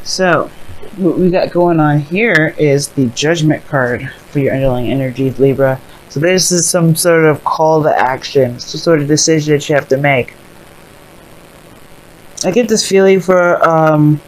So, what we got going on here is the Judgment card for your underlying energy, Libra. So this is some sort of call to action, some sort of decision that you have to make. I get this feeling for a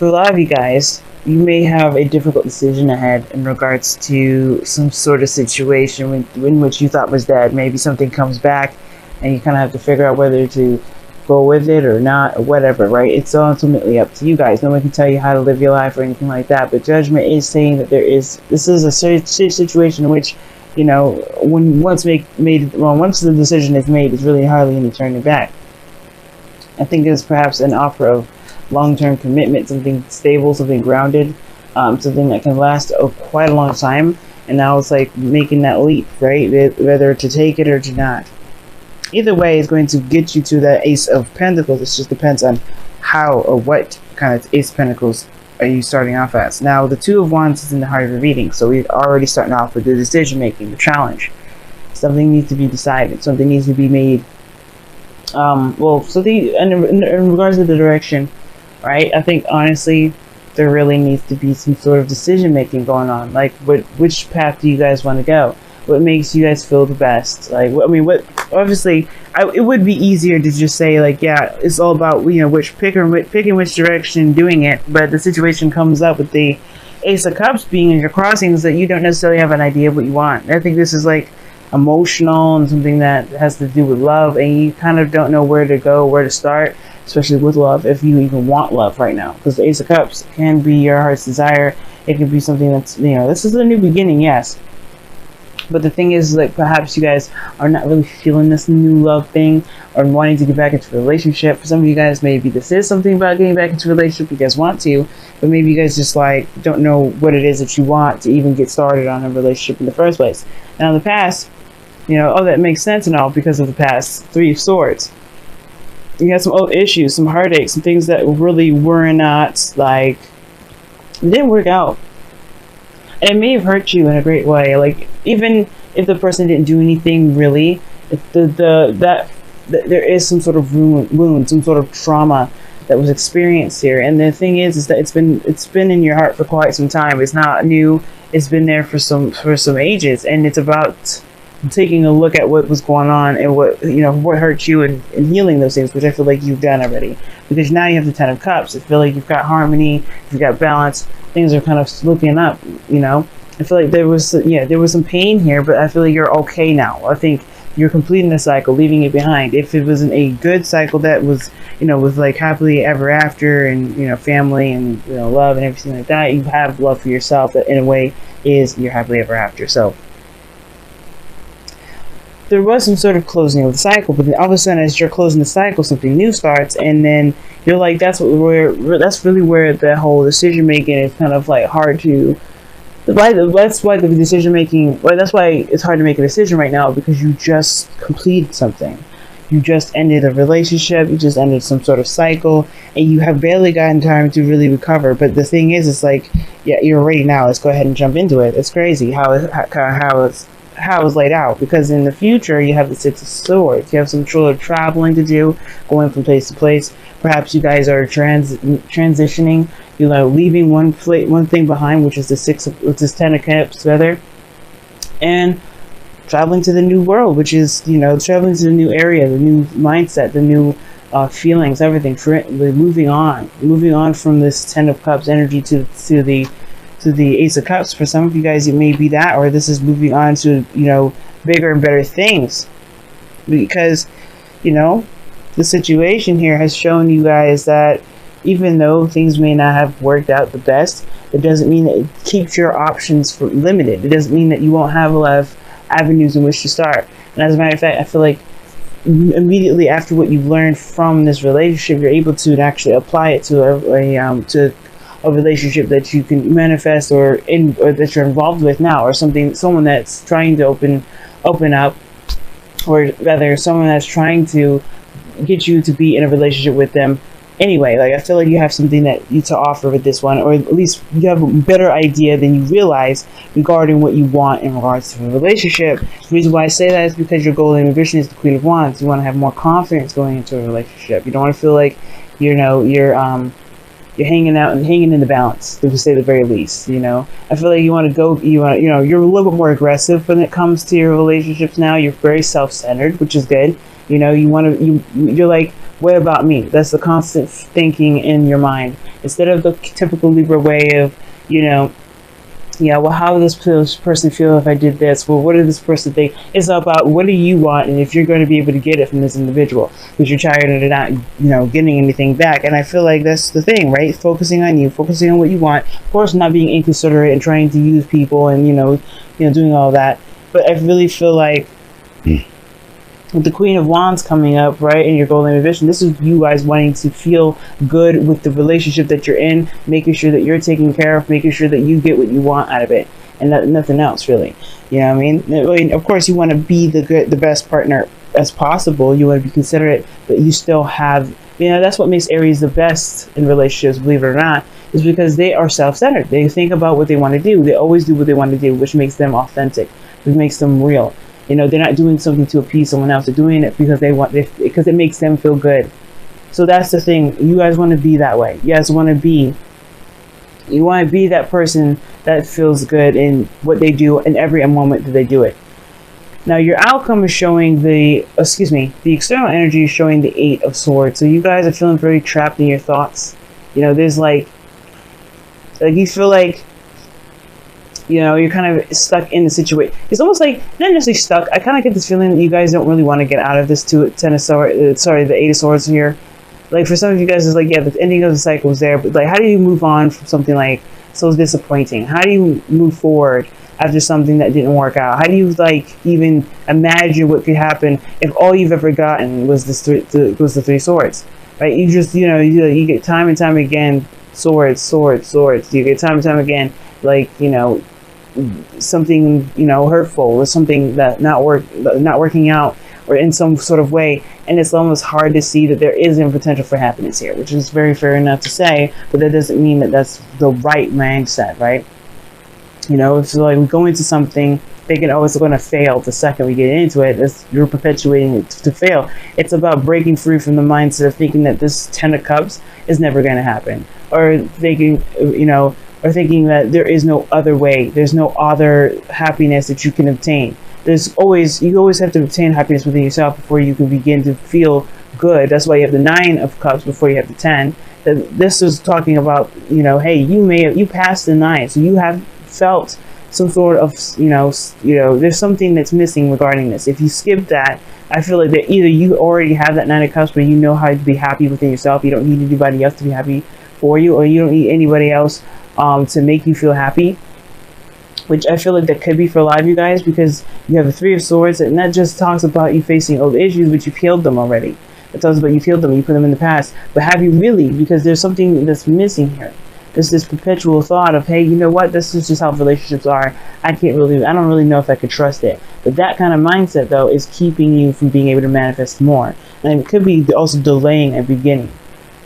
lot of you guys, you may have a difficult decision ahead in regards to some sort of situation in which you thought was dead. Maybe something comes back and you kind of have to figure out whether to go with it or not, or whatever, right? It's ultimately up to you guys. No one can tell you how to live your life or anything like that, but Judgment is saying that this is a situation in which, you know, once the decision is made, it's really hardly any turning back. I think it's perhaps an offer of long-term commitment, something stable, something grounded, something that can last quite a long time, and now it's like making that leap, right? Whether to take it or to not. Either way, it's going to get you to that Ace of Pentacles. It just depends on how or what kind of Ace of Pentacles are you starting off as. Now, the Two of Wands is in the heart of the reading, so we're already starting off with the decision-making, the challenge. Something needs to be decided. Something needs to be made. In regards to the direction, right? I think, honestly, there really needs to be some sort of decision-making going on. Like, which path do you guys want to go? What makes you guys feel the best? Like, obviously, it would be easier to just say, like, yeah, it's all about, you know, picking which direction, doing it. But the situation comes up with the Ace of Cups being in your crossings that you don't necessarily have an idea of what you want. I think this is like emotional and something that has to do with love, and you kind of don't know where to go, where to start, especially with love, if you even want love right now. Because the Ace of Cups can be your heart's desire. It can be something that's, you know, this is a new beginning, yes. But the thing is, like, perhaps you guys are not really feeling this new love thing or wanting to get back into a relationship. For some of you guys, maybe this is something about getting back into a relationship. You guys want to, but maybe you guys just, like, don't know what it is that you want to even get started on a relationship in the first place. Now, in the past, you know, that makes sense and all because of the past Three of Swords. You had some old issues, some heartaches, some things that really were not, like, it didn't work out. And it may have hurt you in a great way. Like, even if the person didn't do anything really, if there is some sort of wound, some sort of trauma that was experienced here. And the thing is that it's been in your heart for quite some time. It's not new. It's been there for some ages, and it's about taking a look at what was going on and what hurt you and healing those things, which I feel like you've done already, because now you have the Ten of Cups. I feel like you've got harmony, you've got balance, things are kind of looking up, you know. I feel like there was some pain here, but I feel like you're okay now. I think you're completing the cycle, leaving it behind. If it wasn't a good cycle that was, you know, with like happily ever after and, you know, family and, you know, love and everything like that, you have love for yourself that in a way is your happily ever after. So there was some sort of closing of the cycle, but then all of a sudden, as you're closing the cycle, something new starts, and then you're like, that's really where the whole decision making is kind of like hard to. That's why the decision making. Well, that's why it's hard to make a decision right now, because you just completed something. You just ended a relationship. You just ended some sort of cycle, and you have barely gotten time to really recover. But the thing is, it's like, yeah, you're ready now. Let's go ahead and jump into it. It's crazy how it's laid out, because in the future you have the Six of Swords. You have some sort of traveling to do, going from place to place. Perhaps you guys are transitioning, you know, leaving one thing behind, which is the Ten of Cups rather, and traveling to the new world, which is, you know, traveling to the new area, the new mindset, the new feelings, everything. Moving on from this Ten of Cups energy to the Ace of Cups. For some of you guys, it may be that, or this is moving on to, you know, bigger and better things, because, you know, the situation here has shown you guys that even though things may not have worked out the best, it doesn't mean that it keeps your options limited. It doesn't mean that you won't have a lot of avenues in which to start. And as a matter of fact, I feel like immediately after what you've learned from this relationship, you're able to actually apply it to a relationship that you can manifest or that you're involved with now, or someone that's trying to open up, or rather someone that's trying to get you to be in a relationship with them anyway. Like, I feel like you have something that you to offer with this one, or at least you have a better idea than you realize regarding what you want in regards to a relationship. The reason why I say that is because your goal and ambition is the Queen of Wands. You want to have more confidence going into a relationship. You don't want to feel like, you know, you're You're hanging out and hanging in the balance, to say the very least. You know, I feel like you want to go. You want, you know, you're a little bit more aggressive when it comes to your relationships now. You're very self-centered, which is good. You know, you want to. You're like, what about me? That's the constant thinking in your mind, instead of the typical Libra way of, you know, yeah, well, how does this person feel if I did this? Well, what did this person think? It's about what do you want, and if you're going to be able to get it from this individual, because you're tired of not, you know, getting anything back. And I feel like that's the thing, right? Focusing on you, focusing on what you want. Of course, not being inconsiderate and trying to use people, and you know, doing all that. But I really feel like with the Queen of Wands coming up, right, in your golden division, this is you guys wanting to feel good with the relationship that you're in, making sure that you're taken care of, making sure that you get what you want out of it, and nothing else, really. You know what I mean? Of course, you want to be the best partner as possible. You want to be considerate, but you still have, you know, that's what makes Aries the best in relationships, believe it or not, is because they are self-centered. They think about what they want to do. They always do what they want to do, which makes them authentic, which makes them real. You know, they're not doing something to appease someone else. They're doing it because because it makes them feel good. So that's the thing. You guys want to be that way. You guys want to be that person that feels good in what they do in every moment that they do it. Now, your outcome is showing the external energy is showing the 8 of Swords. So you guys are feeling very trapped in your thoughts. You know, there's like you feel like, you know, you're kind of stuck in the situation. It's almost like, not necessarily stuck. I kind of get this feeling that you guys don't really want to get out of this the 8 of Swords here. Like, for some of you guys, it's like, yeah, the ending of the cycle is there, but like, how do you move on from something like so disappointing? How do you move forward after something that didn't work out? How do you like even imagine what could happen if all you've ever gotten was the 3 swords, right? You just, you know, you get time and time again, swords. You get time and time again, like, you know, something, you know, hurtful, or something that not working out, or in some sort of way, and it's almost hard to see that there is a potential for happiness here, which is very fair enough to say, but that doesn't mean that that's the right mindset, right? You know, if like we go into something thinking, oh, it's going to fail the second we get into it, you're perpetuating it to fail. It's about breaking free from the mindset of thinking that this 10 of Cups is never going to happen, or thinking, you know, or thinking that there is no other way, there's no other happiness that you can obtain. You always have to obtain happiness within yourself before you can begin to feel good. That's why you have the 9 of Cups before you have the 10. This is talking about, you know, hey, you passed the 9, so you have felt some sort of, you know, there's something that's missing regarding this. If you skip that, I feel like that either you already have that 9 of Cups, but you know how to be happy within yourself. You don't need anybody else to be happy for you, or you don't need anybody else to make you feel happy, which I feel like that could be for a lot of you guys, because you have the 3 of Swords, and that just talks about you facing old issues, but you've healed them already. It talks about you've healed them, you put them in the past, but have you really? Because there's something that's missing here. There's this perpetual thought of, hey, you know what, this is just how relationships are. I don't really know if I could trust it. But that kind of mindset, though, is keeping you from being able to manifest more. And it could be also delaying a beginning,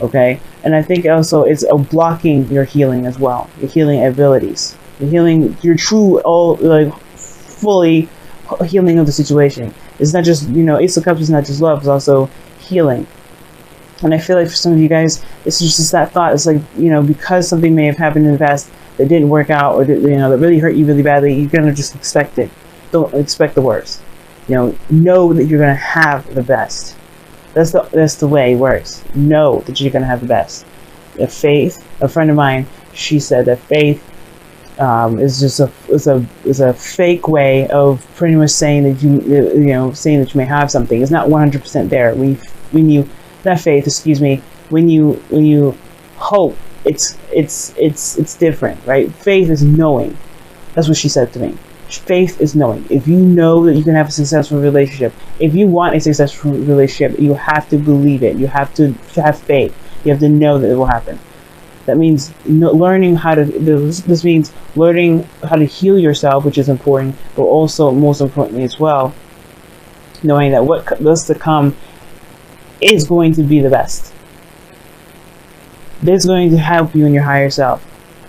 okay? And I think also it's blocking your healing as well, your healing abilities. Your true, fully healing of the situation. It's not just, you know, Ace of Cups is not just love, it's also healing. And I feel like for some of you guys, it's just that thought. It's like, you know, because something may have happened in the past that didn't work out, or that, you know, that really hurt you really badly, you're gonna just expect it. Don't expect the worst. You know that you're gonna have the best. That's the way it works. Know that you're gonna have the best. If faith, a friend of mine, she said that faith is just a fake way of pretty much saying that saying that you may have something. It's not 100% there. When you not faith, excuse me. When you hope, it's different, right? Faith is knowing. That's what she said to me. Faith is knowing. If you know that you can have a successful relationship, if you want a successful relationship, you have to believe it. You have to have faith. You have to know that it will happen. That means learning how to. This means learning how to heal yourself, which is important, but also most importantly as well, knowing that what does to come is going to be the best. It's going to help you in your higher self,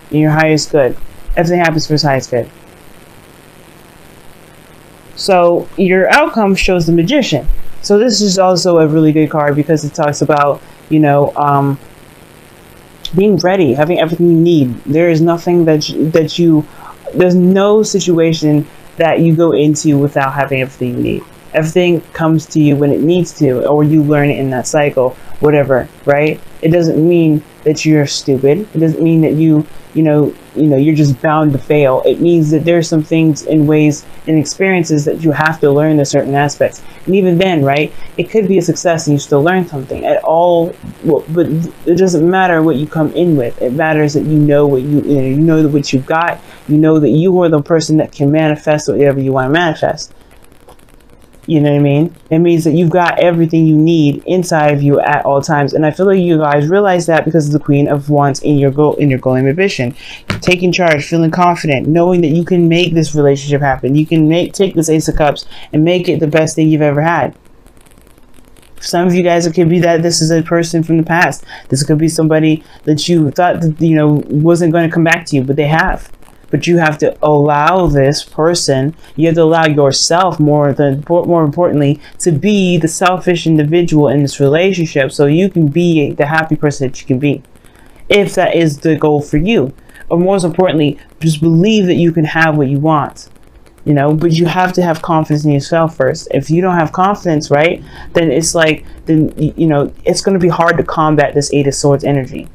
in your highest good. Everything happens for His highest good. So your outcome shows the Magician. So this is also a really good card because it talks about, you know, being ready, having everything you need. There is nothing there's no situation that you go into without having everything you need. Everything comes to you when it needs to, or you learn it in that cycle, whatever, right? It doesn't mean that you're stupid. It doesn't mean that you're just bound to fail. It means that there's some things and ways and experiences that you have to learn in certain aspects. And even then, right, it could be a success and you still learn something at all. Well, but it doesn't matter what you come in with. It matters that you know what what you got. You know that you are the person that can manifest whatever you want to manifest. You know what I mean? It means that you've got everything you need inside of you at all times. And I feel like you guys realize that because of the Queen of Wands in your goal and ambition. Taking charge, feeling confident, knowing that you can make this relationship happen. You can take this Ace of Cups and make it the best thing you've ever had. For some of you guys, it could be that this is a person from the past. This could be somebody that you thought that, wasn't going to come back to you, but they have. But you have to allow this person, you have to allow yourself more importantly to be the selfish individual in this relationship so you can be the happy person that you can be. If that is the goal for you. Or most importantly, just believe that you can have what you want. But you have to have confidence in yourself first. If you don't have confidence, right, then it's like, it's going to be hard to combat this Eight of Swords energy.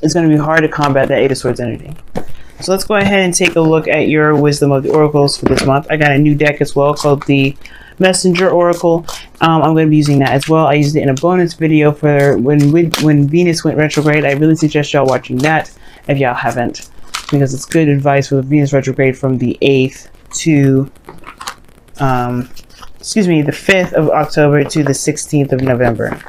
It's going to be hard to combat that Eight of Swords energy. So let's go ahead and take a look at your Wisdom of the Oracles for this month. I got a new deck as well called the Messenger Oracle. I'm going to be using that as well. I used it in a bonus video for when Venus went retrograde. I really suggest y'all watching that if y'all haven't, because it's good advice for the Venus retrograde from the 8th to the 5th of October to the 16th of November.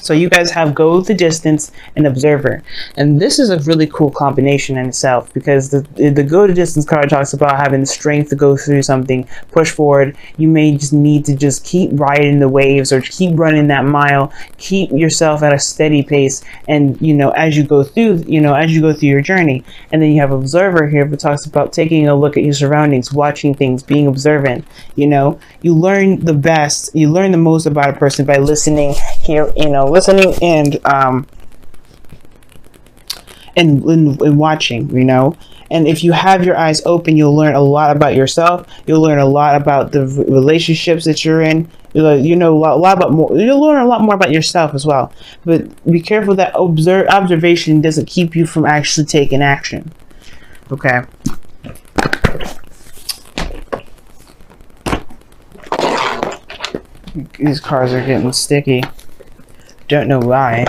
So you guys have Go the Distance and Observer. And this is a really cool combination in itself, because the Go the Distance card talks about having the strength to go through something, push forward. You may just need to just keep riding the waves or keep running that mile, keep yourself at a steady pace. And, as you go through your journey. And then you have Observer here, that talks about taking a look at your surroundings, watching things, being observant. You learn the best, you learn the most about a person by listening listening and watching, and if you have your eyes open, you'll learn a lot about yourself. You'll learn a lot about the relationships that you're in. You'll learn a lot more about yourself as well. But be careful that observation doesn't keep you from actually taking action. Okay. These cards are getting sticky. Don't know why.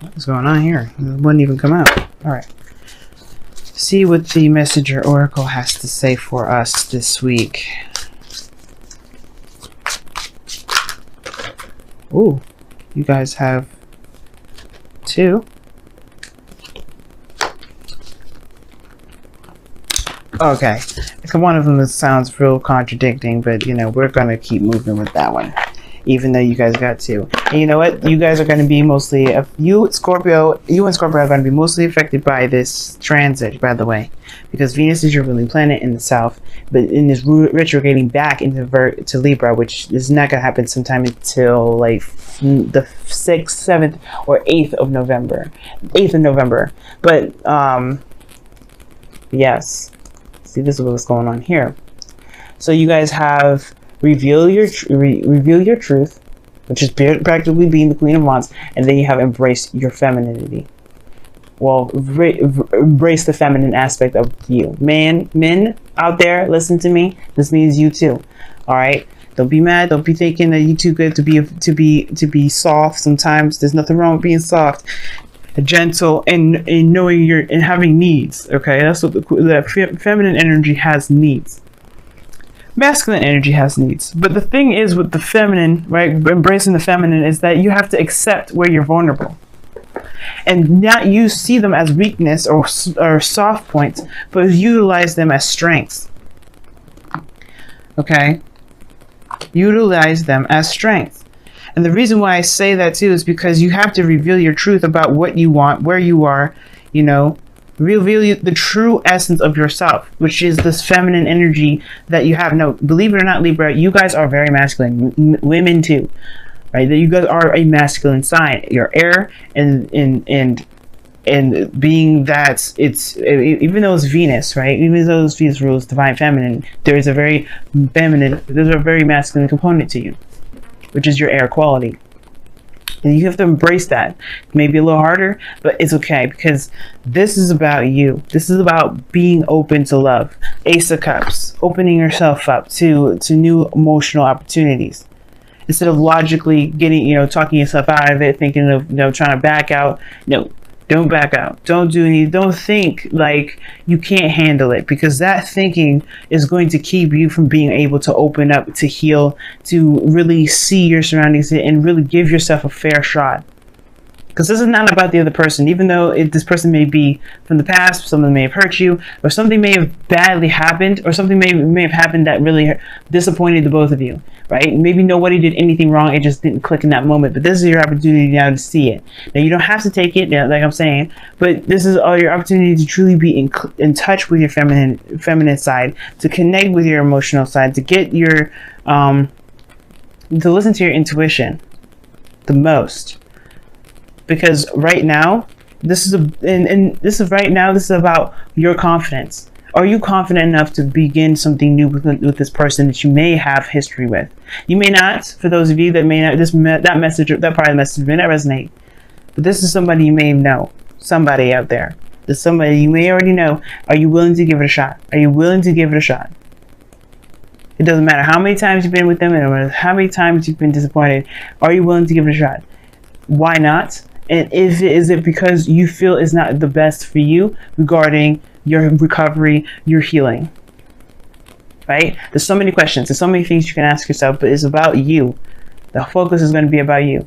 What's going on here? It wouldn't even come out. Alright. See what the Messenger Oracle has to say for us this week. Ooh. You guys have 2. Okay. One of them sounds real contradicting, but we're gonna keep moving with that one. Even though you guys got 2. And you know what? You guys are going to be mostly, you and Scorpio are going to be mostly affected by this transit, by the way. Because Venus is your ruling planet in the south, but in this retrograding back into to Libra, which is not going to happen sometime until like the 6th, 7th, or 8th of November. 8th of November. But, yes. See, this is what's going on here. So you guys have reveal your truth, which is practically being the Queen of Wands, and then you have embrace your femininity. Well, embrace the feminine aspect of you. Men out there, listen to me. This means you too. All right. Don't be mad. Don't be thinking that you're too good to be soft. Sometimes there's nothing wrong with being soft, gentle, and knowing and having needs. Okay, that's what the feminine energy has, needs. Masculine energy has needs. But the thing is with the feminine, right, embracing the feminine, is that you have to accept where you're vulnerable. And not you see them as weakness or soft points, but utilize them as strengths. Okay? Utilize them as strengths. And the reason why I say that too is because you have to reveal your truth about what you want, where you are, reveal the true essence of yourself, which is this feminine energy that you have. No, believe it or not, Libra, you guys are very masculine. Women too. right? That you guys are a masculine sign. You're air, and being that it's, even though it's Venus, right? Even though it's Venus rules divine feminine, there's a very masculine component to you, which is your air quality. And you have to embrace that. It may be a little harder, but it's okay, because this is about you. This is about being open to love. Ace of Cups, opening yourself up to new emotional opportunities. Instead of logically getting, talking yourself out of it, thinking of, trying to back out. No, don't back out. Don't think like you can't handle it, because that thinking is going to keep you from being able to open up, to heal, to really see your surroundings and really give yourself a fair shot. Because this is not about the other person, even though this person may be from the past, someone may have hurt you, or something may have badly happened, or something may have happened that really disappointed the both of you, right? Maybe nobody did anything wrong, it just didn't click in that moment, but this is your opportunity now to see it. Now, you don't have to take it, like I'm saying, but this is all your opportunity to truly be in touch with your feminine side, to connect with your emotional side, to get your, to listen to your intuition the most. Because right now, this is about your confidence. Are you confident enough to begin something new with this person that you may have history with? You may not. For those of you that may not, that part of the message may not resonate. But this is somebody you may know. Somebody out there. There's somebody you may already know. Are you willing to give it a shot? Are you willing to give it a shot? It doesn't matter how many times you've been with them, and no matter how many times you've been disappointed. Are you willing to give it a shot? Why not? And is it because you feel it's not the best for you regarding your recovery, your healing? Right? There's so many questions. There's so many things you can ask yourself, but it's about you. The focus is going to be about you.